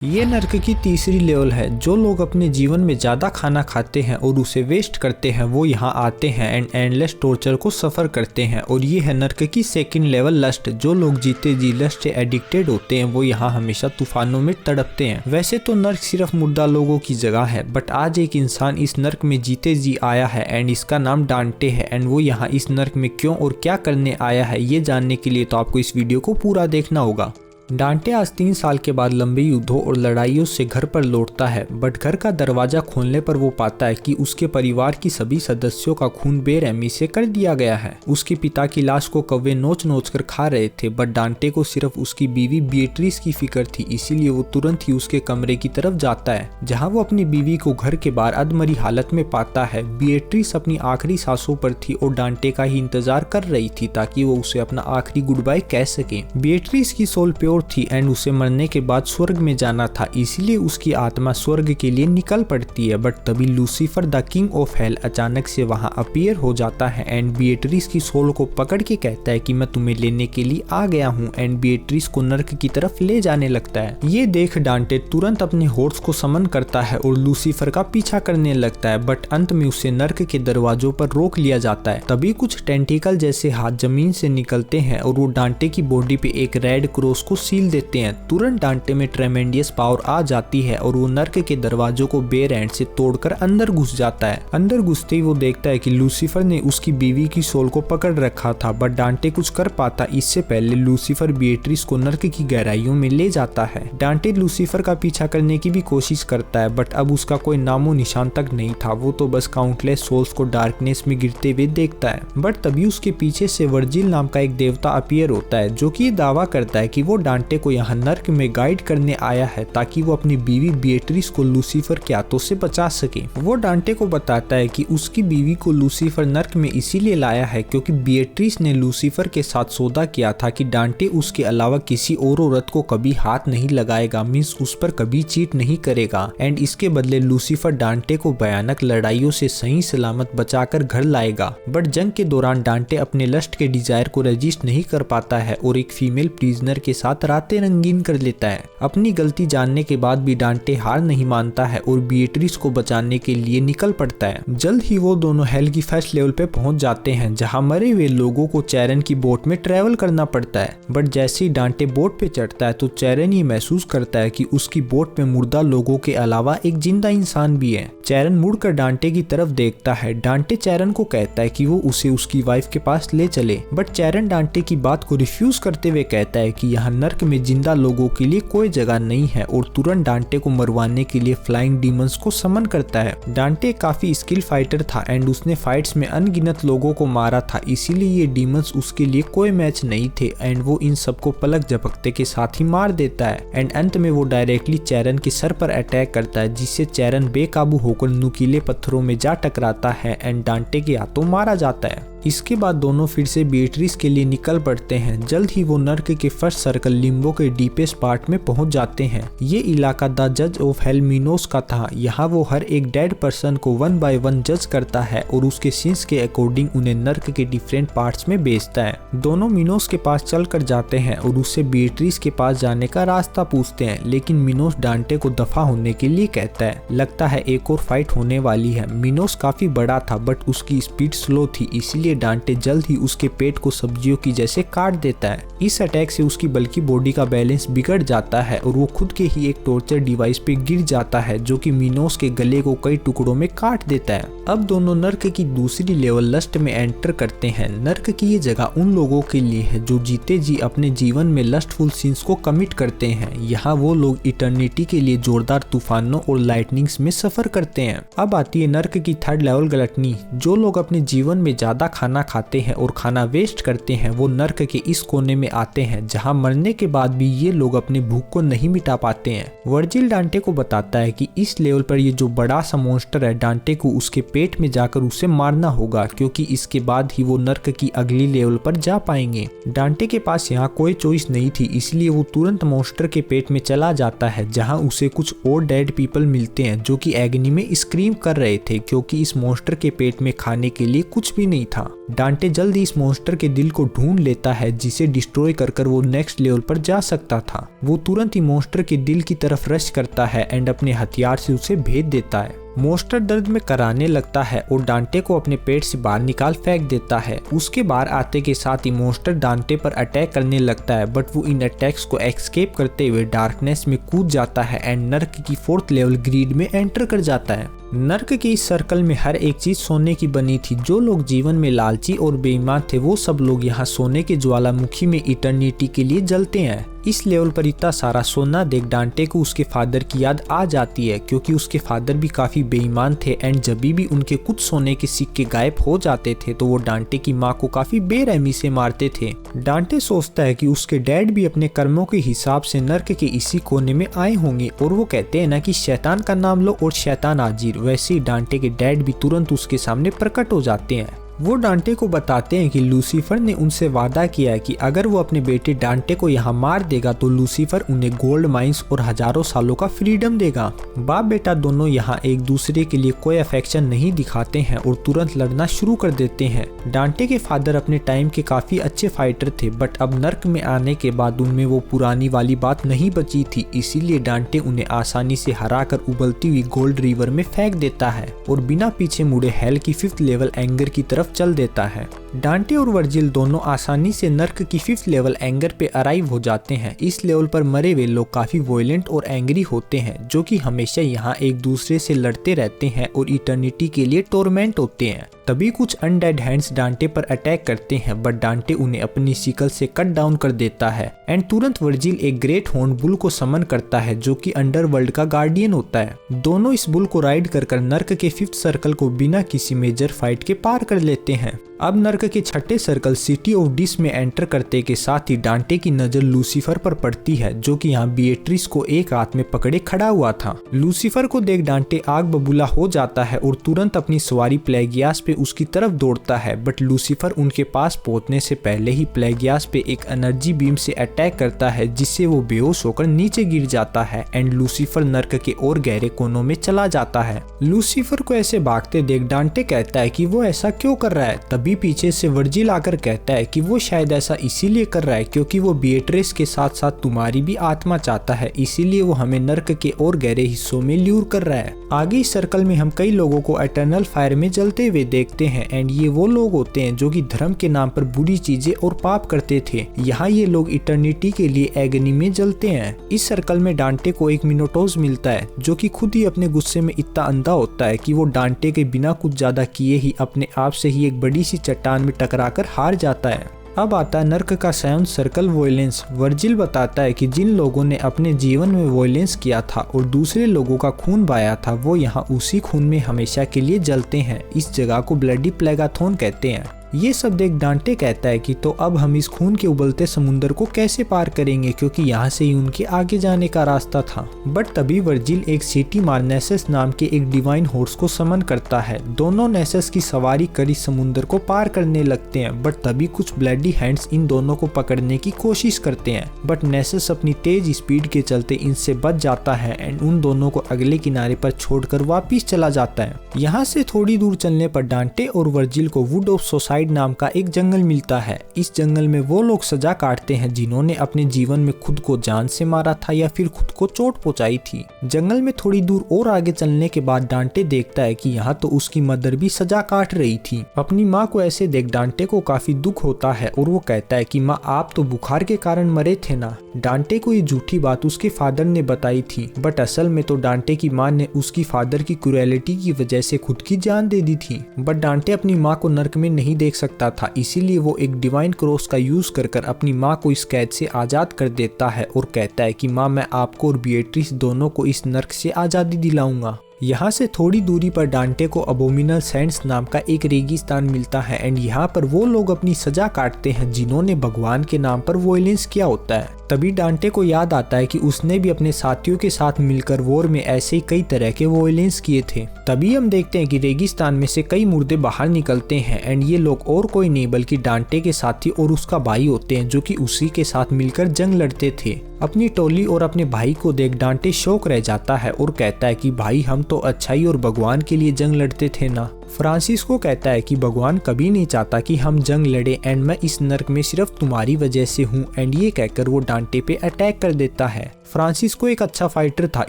ये नर्क की तीसरी लेवल है। जो लोग अपने जीवन में ज्यादा खाना खाते हैं और उसे वेस्ट करते हैं वो यहाँ आते हैं एंड एंडलेस टॉर्चर को सफर करते हैं। और ये है नर्क की सेकंड लेवल लस्ट। जो लोग जीते जी लस्ट से एडिक्टेड होते हैं वो यहाँ हमेशा तूफानों में तड़पते हैं। वैसे तो नर्क सिर्फ मुर्दा लोगों की जगह है, बट आज एक इंसान इस नर्क में जीते जी आया है एंड इसका नाम डांटे है। एंड वो यहाँ इस नर्क में क्यों और क्या करने आया है ये जानने के लिए तो आपको इस वीडियो को पूरा देखना होगा। डांटे आज 3 साल के बाद लंबे युद्धों और लड़ाइयों से घर पर लौटता है, बट घर का दरवाजा खोलने पर वो पाता है कि उसके परिवार की सभी सदस्यों का खून बेरहमी से कर दिया गया है। उसके पिता की लाश को कौवे नोच नोच कर खा रहे थे, बट डांटे को सिर्फ उसकी बीवी बिएट्रिस की फिक्र थी, इसीलिए वो तुरंत ही उसके कमरे की तरफ जाता है, जहाँ वो अपनी बीवी को घर के बाहर अधमरी हालत में पाता है। बिएट्रिस अपनी आखिरी सांसों पर थी और डांटे का ही इंतजार कर रही थी ताकि वो उसे अपना आखिरी गुड बाय कह सके। बिएट्रिस की सोल प्योर थी एंड उसे मरने के बाद स्वर्ग में जाना था, इसीलिए उसकी आत्मा स्वर्ग के लिए निकल पड़ती है। बट तभी Lucifer the king of hell अचानक से वहां अपीयर हो जाता है एंड बिएट्रिस की सोल को पकड़ के कहता है कि मैं तुम्हें लेने के लिए आ गया हूँ एंड बिएट्रिस को नर्क की तरफ ले जाने लगता है। ये देख डांटे तुरंत अपने हॉर्स को समन करता है और लूसीफर का पीछा करने लगता है, बट अंत में उसे नर्क के दरवाजों पर रोक लिया जाता है। तभी कुछ टेंटिकल जैसे हाथ जमीन से निकलते हैं और वो डांटे की बॉडी पे एक रेड क्रॉस को सील देते हैं। तुरंत डांटे में ट्रेमेंडियस पावर आ जाती है और वो नर्क के दरवाजों को बेर एंड से तोड़कर अंदर घुस जाता है। अंदर घुसते ही वो देखता है कि लूसीफर ने उसकी बीवी की सोल को पकड़ रखा था, बट डांटे कुछ कर पाता इससे पहले लूसीफर बिएट्रिस को नर्क की गहराइयों में ले जाता है। डांटे लूसीफर का पीछा करने की भी कोशिश करता है, बट अब उसका कोई नामो निशान तक नहीं था। वो तो बस काउंटलेस सोल्स को डार्कनेस में गिरते हुए देखता है। बट तभी उसके पीछे से वर्जिल नाम का एक देवता अपीयर होता है, जो कि दावा करता है कि वो डांटे को यहाँ नर्क में गाइड करने आया है ताकि वो अपनी बीवी बिएट्रिस को लूसीफर के हाथों से बचा सके। वो डांटे को बताता है कि उसकी बीवी को लूसीफर नर्क में इसीलिए लाया है क्योंकि बिएट्रिस ने लूसीफर के साथ सौदा किया था कि डांटे उसके अलावा किसी और औरत को कभी हाथ नहीं लगाएगा, मींस उस पर कभी चीट नहीं करेगा एंड इसके बदले लूसीफर डांटे को भयानक लड़ाइयों से सही सलामत बचाकर घर लाएगा। बट जंग के दौरान डांटे अपने लस्ट के डिजायर को रजिस्ट नहीं कर पाता है और एक फीमेल प्रिजनर के साथ रातें रंगीन कर लेता है। अपनी गलती जानने के बाद भी डांटे हार नहीं मानता है और बिएट्रिस को बचाने के लिए निकल पड़ता है। जल्द ही वो दोनों हेल की फर्स्ट लेवल पे पहुंच जाते हैं, जहां मरे हुए लोगों को चैरन की बोट में ट्रेवल करना पड़ता है। बट जैसे ही डांटे बोट पे चढ़ता है तो चैरन ये महसूस करता है कि उसकी बोट में मुर्दा लोगों के अलावा एक जिंदा इंसान भी है। चैरन मुड़कर डांटे की तरफ देखता है। डांटे चैरन को कहता है कि वो उसे उसकी वाइफ के पास ले चले, बट चैरन डांटे की बात को रिफ्यूज करते हुए कहता है कि यहाँ नर्क में जिंदा लोगों के लिए कोई जगह नहीं है और तुरंत डांटे को मरवाने के लिए फ्लाइंग डीमंस को समन करता है। डांटे काफी स्किल फाइटर था एंड उसने फाइट्स में अनगिनत लोगों को मारा था, इसीलिए ये डीमंस उसके लिए कोई मैच नहीं थे एंड वो इन सबको पलक झपकते के साथ ही मार देता है। एंड अंत में वो डायरेक्टली चैरन के सर पर अटैक करता है, जिससे चैरन बेकाबू होकर नुकीले पत्थरों में जा टकराता है एंड डांटे के हाथों मारा जाता है। इसके बाद दोनों फिर से बिएट्रिस के लिए निकल पड़ते हैं। जल्द ही वो नर्क के फर्स्ट सर्कल लिम्बो के डीपेस्ट पार्ट में पहुंच जाते हैं। ये इलाका द जज ऑफ हेल मिनोस का था। यहाँ वो हर एक डेड पर्सन को 1 बाय 1 जज करता है और उसके सिंस के अकॉर्डिंग उन्हें नर्क के डिफरेंट पार्ट्स में भेजता है। दोनों मिनोस के पास चल कर जाते हैं और उससे बिएट्रिस के पास जाने का रास्ता पूछते हैं, लेकिन मिनोस डांटे को दफा होने के लिए कहता है। लगता है एक और फाइट होने वाली है। मिनोस काफी बड़ा था बट उसकी स्पीड स्लो थी, इसीलिए डांटे जल्द ही उसके पेट को सब्जियों की जैसे काट देता है। इस अटैक से उसकी बल्कि बॉडी का बैलेंस बिगड़ जाता है और वो खुद के ही एक टॉर्चर डिवाइस पे गिर जाता है, जो कि मिनोस के गले को कई टुकड़ों में काट देता है। अब दोनों नर्क की दूसरी लेवल लस्ट में एंटर करते हैं। नर्क की ये जगह उन लोगों के लिए है जो जीते जी अपने जीवन में लस्टफुल सीन्स को कमिट करते हैं। यहाँ वो लोग इटर्निटी के लिए जोरदार तूफानों और लाइटनिंग्स में सफर करते हैं। अब आती है नर्क की थर्ड लेवल गलटनी। जो लोग अपने जीवन में ज्यादा खाना खाते हैं और खाना वेस्ट करते हैं वो नर्क के इस कोने में आते हैं, जहां मरने के बाद भी ये लोग अपने भूख को नहीं मिटा पाते हैं। वर्जिल डांटे को बताता है कि इस लेवल पर ये जो बड़ा सा मॉन्स्टर है, डांटे को उसके पेट में जाकर उसे मारना होगा, क्योंकि इसके बाद ही वो नर्क की अगली लेवल पर जा पाएंगे। डांटे के पास यहाँ कोई चॉइस नहीं थी, इसलिए वो तुरंत मॉन्स्टर के पेट में चला जाता है, जहाँ उसे कुछ और डेड पीपल मिलते हैं जो कि एगनी में स्क्रीम कर रहे थे, क्योंकि इस मॉन्स्टर के पेट में खाने के लिए कुछ भी नहीं था। था। डांटे जल्द ही इस मॉन्स्टर के दिल को ढूंढ लेता है जिसे डिस्ट्रॉय कर वो नेक्स्ट लेवल पर जा सकता था। वो तुरंत ही मॉन्स्टर के दिल की तरफ रश करता है एंड अपने हथियार से उसे भेद देता है। मॉन्स्टर दर्द में कराने लगता है और डांटे को अपने पेट से बाहर निकाल फेंक देता है। उसके बाहर आते के साथ ही मॉन्स्टर डांटे पर अटैक करने लगता है, बट वो इन अटैक्स को एस्केप करते हुए डार्कनेस में कूद जाता है एंड नर्क की 4th लेवल ग्रीड में एंटर कर जाता है। नर्क के इस सर्कल में हर एक चीज सोने की बनी थी। जो लोग जीवन में लालची और बेईमान थे वो सब लोग यहाँ सोने के ज्वालामुखी में इटर्निटी के लिए जलते हैं। इस लेवल पर इतना सारा सोना देख डांटे को उसके फादर की याद आ जाती है, क्योंकि उसके फादर भी काफी बेईमान थे एंड जब भी उनके कुछ सोने के सिक्के गायब हो जाते थे तो वो डांटे की माँ को काफी बेरहमी से मारते थे। डांटे सोचता है कि उसके डैड भी अपने कर्मों के हिसाब से नर्क के इसी कोने में आए होंगे और वो कहते हैं ना कि शैतान का नाम लो और शैतान हाजिर। वैसे ही डांटे के डैड भी तुरंत उसके सामने प्रकट हो जाते हैं। वो डांटे को बताते हैं कि लूसीफर ने उनसे वादा किया है कि अगर वो अपने बेटे डांटे को यहाँ मार देगा तो लूसीफर उन्हें गोल्ड माइंस और हजारों सालों का फ्रीडम देगा। बाप बेटा दोनों यहाँ एक दूसरे के लिए कोई अफेक्शन नहीं दिखाते हैं और तुरंत लड़ना शुरू कर देते हैं। डांटे के फादर अपने टाइम के काफी अच्छे फाइटर थे, बट अब नर्क में आने के बाद उनमें वो पुरानी वाली बात नहीं बची थी, इसीलिए डांटे उन्हें आसानी से हराकर उबलती हुई गोल्ड रिवर में फेंक देता है और बिना पीछे मुड़े हेल की 5th लेवल एंगर की तरफ चल देता है। डांटे और वर्जिल दोनों आसानी से नर्क की 5th लेवल एंगर पे अराइव हो जाते हैं। इस लेवल पर मरे हुए लोग काफी वॉयलेंट और एंग्री होते हैं, जो कि हमेशा यहाँ एक दूसरे से लड़ते रहते हैं और इटर्निटी के लिए टोर्मेंट होते हैं। तभी कुछ अनडेड हैंड्स डांटे पर अटैक करते हैं, बट डांटे उन्हें अपनी सिकल से कट डाउन कर देता है एंड तुरंत वर्जिल एक ग्रेट हॉर्न बुल को समन करता है जो कि अंडरवर्ल्ड का गार्डियन होता है। दोनों इस बुल को राइड कर नर्क के 5th सर्कल को बिना किसी मेजर फाइट के पार कर लेते हैं। अब नर्क के 6ठे सर्कल सिटी ऑफ डिस में एंटर करते के साथ ही डांटे की नजर लूसीफर पर पड़ती है, जो कि यहाँ बिएट्रिस को एक हाथ में पकड़े खड़ा हुआ था। लूसीफर को देख डांटे आग बबूला हो जाता है और तुरंत अपनी सवारी प्लेगियास पे उसकी तरफ दौड़ता है, बट लूसीफर उनके पास पहुंचने से पहले ही प्लेगियास पे एक एनर्जी बीम से अटैक करता है, जिससे वो बेहोश होकर नीचे गिर जाता है एंड लूसीफर नर्क के और गहरे कोनों में चला जाता है। लूसीफर को ऐसे भागते देख डांटे कहता है कि वो ऐसा क्यों कर रहा है। तभी पीछे से वर्जिल आकर कहता है कि वो शायद ऐसा इसीलिए कर रहा है क्योंकि वो बिएट्रिस के साथ साथ तुम्हारी भी आत्मा चाहता है, इसीलिए वो हमें नर्क के और गहरे हिस्सों में ल्यूर कर रहा है। आगे इस सर्कल में हम कई लोगों को एटर्नल फायर में जलते हुए देखते हैं एंड ये वो लोग होते हैं जो कि धर्म के नाम पर बुरी चीजें और पाप करते थे। यहाँ ये लोग इटर्निटी के लिए एगनी में जलते हैं। इस सर्कल में डांटे को एक मिनोटोज मिलता है, जो कि खुद ही अपने गुस्से में इतना अंधा होता है कि वो डांटे के बिना कुछ ज्यादा किए ही अपने आप से ही एक बड़ी सी चट्टान में टकराकर हार जाता है। अब आता है नर्क का 7th सर्कल वॉयलेंस। वर्जिल बताता है कि जिन लोगों ने अपने जीवन में वॉयलेंस किया था और दूसरे लोगों का खून बहाया था वो यहाँ उसी खून में हमेशा के लिए जलते हैं। इस जगह को ब्लडी प्लेगाथोन कहते हैं। ये सब देख डांटे कहता है कि तो अब हम इस खून के उबलते समुद्र को कैसे पार करेंगे, क्योंकि यहाँ से ही उनके आगे जाने का रास्ता था। बट तभी वर्जिल एक सिटी मार नेसेस नाम के एक डिवाइन हॉर्स को समन करता है। दोनों नेसेस की सवारी कर इस समुद्र को पार करने लगते हैं, बट तभी कुछ ब्लडी हैंड्स इन दोनों को पकड़ने की कोशिश करते हैं, बट नेसेस अपनी तेज स्पीड के चलते इनसे बच जाता है एंड उन दोनों को अगले किनारे पर छोड़कर वापिस चला जाता है। यहाँ से थोड़ी दूर चलने पर डांटे और वर्जिल को वुड ऑफ सोसाइटी नाम का एक जंगल मिलता है। इस जंगल में वो लोग सजा काटते हैं जिन्होंने अपने जीवन में खुद को जान से मारा था या फिर खुद को चोट पहुंचाई थी। जंगल में थोड़ी दूर और आगे चलने के बाद डांटे देखता है कि यहाँ तो उसकी मदर भी सजा काट रही थी। अपनी माँ को ऐसे देख डांटे को काफी दुख होता है और वो कहता है कि माँ आप तो बुखार के कारण मरे थे ना। डांटे को ये झूठी बात उसके फादर ने बताई थी, बट असल में तो डांटे की माँ ने उसकी फादर की क्रूएलिटी की वजह से खुद की जान दे दी थी। बट डांटे अपनी माँ को नर्क में नहीं देख सकता था, इसीलिए वो एक डिवाइन क्रॉस का यूज कर अपनी माँ को इस कैद से आजाद कर देता है और कहता है कि माँ मैं आपको और बिएट्रिस दोनों को इस नर्क से आजादी दिलाऊंगा। यहाँ से थोड़ी दूरी पर डांटे को अबोमिनल सैंड्स नाम का एक रेगिस्तान मिलता है एंड यहाँ पर वो लोग अपनी सजा काटते हैं जिन्होंने भगवान के नाम पर वॉयलेंस किया होता है। तभी डांटे को याद आता है कि उसने भी अपने साथियों के साथ मिलकर वॉर में ऐसे ही कई तरह के वॉयलेंस किए थे। तभी हम देखते हैं कि रेगिस्तान में से कई मुर्दे बाहर निकलते हैं एंड ये लोग और कोई नहीं बल्कि डांटे के साथी और उसका भाई होते हैं, जो कि उसी के साथ मिलकर जंग लड़ते थे। अपनी टोली और अपने भाई को देख डांटे शौक रह जाता है और कहता है कि भाई हम तो अच्छाई और भगवान के लिए जंग लड़ते थे ना। फ्रांसिस्को कहता है कि भगवान कभी नहीं चाहता कि हम जंग लड़े एंड मैं इस नर्क में सिर्फ तुम्हारी वजह से हूँ एंड ये कहकर वो डांटे पे अटैक कर देता है। फ्रांसिस्को एक अच्छा फाइटर था,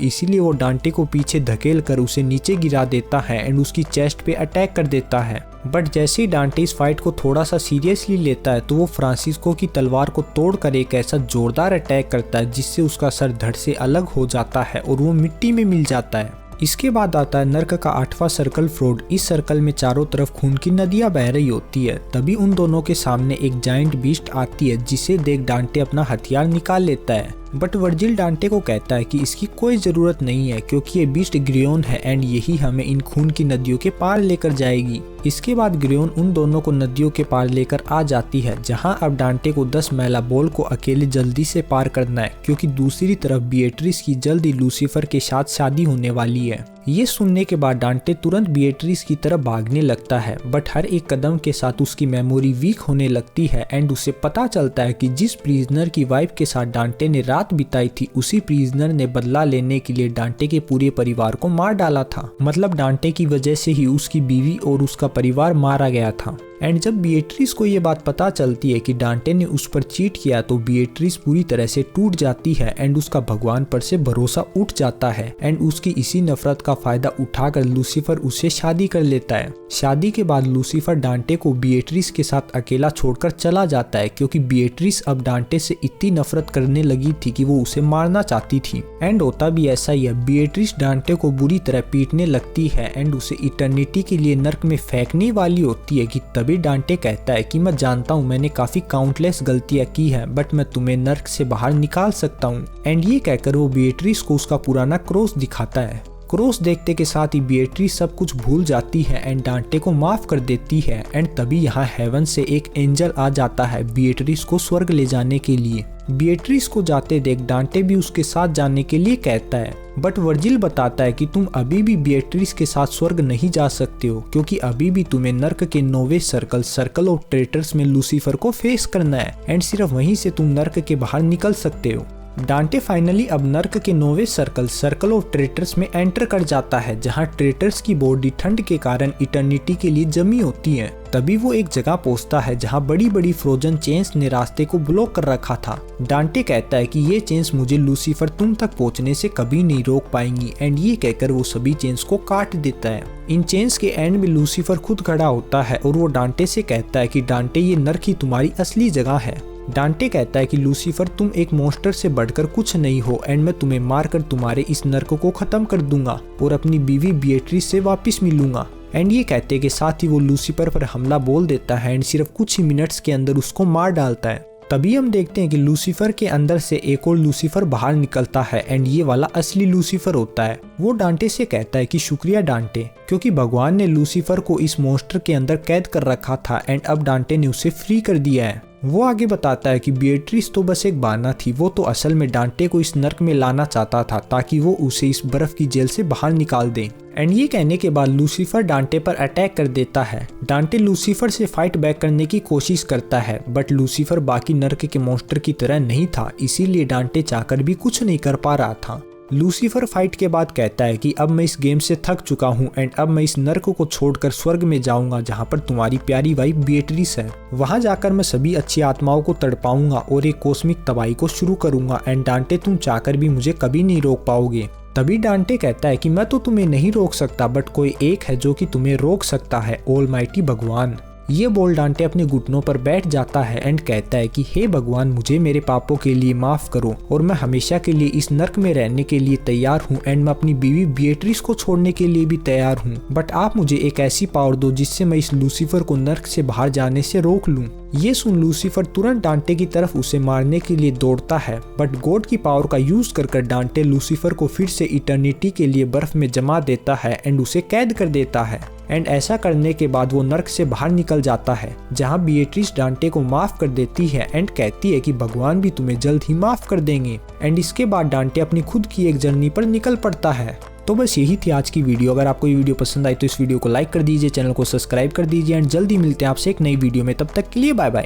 इसीलिए वो डांटे को पीछे धकेल कर उसे नीचे गिरा देता है एंड उसकी चेस्ट पे अटैक कर देता है। बट जैसे ही डांटे इस फाइट को थोड़ा सा सीरियसली लेता है तो वो फ्रांसिस्को की तलवार को तोड़कर एक ऐसा जोरदार अटैक करता है जिससे उसका सर धड़ से अलग हो जाता है और वो मिट्टी में मिल जाता है। इसके बाद आता है नर्क का 8वां सर्कल फ्रोड। इस सर्कल में चारों तरफ खून की नदियां बह रही होती है। तभी उन दोनों के सामने एक जायंट बीस्ट आती है जिसे देख डांटे अपना हथियार निकाल लेता है। बट वर्जिल डांटे को कहता है कि इसकी कोई जरूरत नहीं है क्योंकि ये बीस्ट ग्रियोन है एंड यही हमें इन खून की नदियों के पार लेकर जाएगी। इसके बाद ग्रियोन उन दोनों को नदियों के पार लेकर आ जाती है, जहां अब डांटे को 10 मैला बॉल को अकेले जल्दी से पार करना है क्योंकि दूसरी तरफ बिएट्रिस की जल्दी लूसीफर के साथ शादी होने वाली है। ये सुनने के बाद डांटे तुरंत बिएट्रिस की तरफ भागने लगता है, बट हर एक कदम के साथ उसकी मेमोरी वीक होने लगती है एंड उसे पता चलता है कि जिस प्रिजनर की वाइफ के साथ डांटे ने रात बिताई थी उसी प्रिजनर ने बदला लेने के लिए डांटे के पूरे परिवार को मार डाला था। मतलब डांटे की वजह से ही उसकी बीवी और उसका परिवार मारा गया था। एंड जब बिएट्रिस को ये बात पता चलती है कि डांटे ने उस पर चीट किया तो बिएट्रिस पूरी तरह से टूट जाती है एंड उसका भगवान पर से भरोसा उठ जाता है एंड उसकी इसी नफरत का फायदा उठाकर लूसीफर उससे शादी कर लेता है। शादी के बाद लूसीफर डांटे को बिएट्रिस के साथ अकेला छोड़कर चला जाता है क्योंकि बिएट्रिस अब डांटे से इतनी नफरत करने लगी थी कि वो उसे मारना चाहती थी। एंड होता भी ऐसा ही है, बिएट्रिस डांटे को बुरी तरह पीटने लगती है एंड उसे इटर्निटी के लिए नर्क में फेंकने वाली होती है कि तभी डांटे कहता है कि मैं जानता हूँ मैंने काफी काउंटलेस गलतियां की हैं, बट मैं तुम्हें नर्क से बाहर निकाल सकता हूँ। एंड ये कहकर वो बिएट्रिस को उसका पुराना क्रॉस दिखाता है। क्रॉस देखते के साथ ही बिएट्रिस सब कुछ भूल जाती है एंड डांटे को माफ कर देती है। एंड तभी यहाँ हेवन से एक एंजल आ जाता है बिएट्रिस को स्वर्ग ले जाने के लिए। बिएट्रिस को जाते देख डांटे भी उसके साथ जाने के लिए कहता है, बट वर्जिल बताता है कि तुम अभी भी बिएट्रिस के साथ स्वर्ग नहीं जा सकते हो क्योंकि अभी भी तुम्हें नर्क के 9वें सर्कल ऑफ ट्रेटर्स में लूसीफर को फेस करना है एंड सिर्फ वहीं से तुम नर्क के बाहर निकल सकते हो। डांटे फाइनली अब नर्क के 9वें सर्कल ऑफ ट्रेटर्स में एंटर कर जाता है, जहां ट्रेटर्स की बॉडी ठंड के कारण इटर्निटी के लिए जमी होती है। तभी वो एक जगह पहुंचता है जहां बड़ी बड़ी फ्रोजन चेन्स ने रास्ते को ब्लॉक कर रखा था। डांटे कहता है कि ये चेन्स मुझे लूसीफर तुम तक पहुंचने से कभी नहीं रोक पाएंगी एंड ये कहकर वो सभी चेन्स को काट देता है। इन चेन्स के एंड में लूसीफर खुद खड़ा होता है और वो डांटे से कहता है कि डांटे ये नर्क ही तुम्हारी असली जगह है। डांटे कहता है कि लूसीफर तुम एक मॉन्स्टर से बढ़कर कुछ नहीं हो एंड मैं तुम्हें मारकर तुम्हारे इस नर्क को खत्म कर दूंगा और अपनी बीवी बिएट्रिस से वापस मिलूंगा। एंड ये कहते के साथ ही वो लूसीफर पर हमला बोल देता है एंड सिर्फ कुछ ही मिनट्स के अंदर उसको मार डालता है। तभी हम देखते हैं कि लूसीफर के अंदर से एक और लूसीफर बाहर निकलता है एंड ये वाला असली लूसीफर होता है। वो डांटे से कहता है कि शुक्रिया डांटे, क्योंकि भगवान ने लूसीफर को इस मॉन्स्टर के अंदर कैद कर रखा था एंड अब डांटे ने उसे फ्री कर दिया है। वो आगे बताता है कि बिएट्रिस तो बस एक बहाना थी, वो तो असल में डांटे को इस नर्क में लाना चाहता था ताकि वो उसे इस बर्फ की जेल से बाहर निकाल दे। एंड ये कहने के बाद लूसीफर डांटे पर अटैक कर देता है। डांटे लूसीफर से फाइट बैक करने की कोशिश करता है, बट लूसीफर बाकी नर्क के मॉन्स्टर की तरह नहीं था, इसीलिए डांटे चाहकर भी कुछ नहीं कर पा रहा था। लूसीफर फाइट के बाद कहता है कि अब मैं इस गेम से थक चुका हूँ एंड अब मैं इस नर्क को छोड़कर स्वर्ग में जाऊंगा जहाँ पर तुम्हारी प्यारी वाइफ बिएट्रिस है। वहाँ जाकर मैं सभी अच्छी आत्माओं को तड़पाऊंगा और एक कॉस्मिक तबाही को शुरू करूंगा एंड डांटे तुम चाहकर भी मुझे कभी नहीं रोक पाओगे। तभी डांटे कहता है कि मैं तो तुम्हें नहीं रोक सकता, बट कोई एक है जो कि तुम्हें रोक सकता है, ऑलमाइटी भगवान। ये बोल डांटे अपने घुटनों पर बैठ जाता है एंड कहता है कि हे भगवान, मुझे मेरे पापों के लिए माफ करो और मैं हमेशा के लिए इस नर्क में रहने के लिए तैयार हूँ एंड मैं अपनी बीवी बिएट्रिस को छोड़ने के लिए भी तैयार हूँ, बट आप मुझे एक ऐसी पावर दो जिससे मैं इस लूसीफर को नर्क से बाहर जाने से रोक लूँ। ये सुन लूसीफर तुरंत डांटे की तरफ उसे मारने के लिए दौड़ता है, बट गॉड की पावर का यूज कर डांटे लूसीफर को फिर से इटर्निटी के लिए बर्फ में जमा देता है एंड उसे कैद कर देता है। एंड ऐसा करने के बाद वो नर्क से बाहर निकल जाता है, जहाँ बिएट्रिस डांटे को माफ कर देती है एंड कहती है कि भगवान भी तुम्हें जल्द ही माफ कर देंगे। एंड इसके बाद डांटे अपनी खुद की एक जर्नी पर निकल पड़ता है। तो बस यही थी आज की वीडियो। अगर आपको ये वीडियो पसंद आई तो इस वीडियो को लाइक कर दीजिए, चैनल को सब्सक्राइब कर दीजिए एंड जल्दी मिलते हैं आपसे एक नई वीडियो में। तब तक के लिए बाय बाय।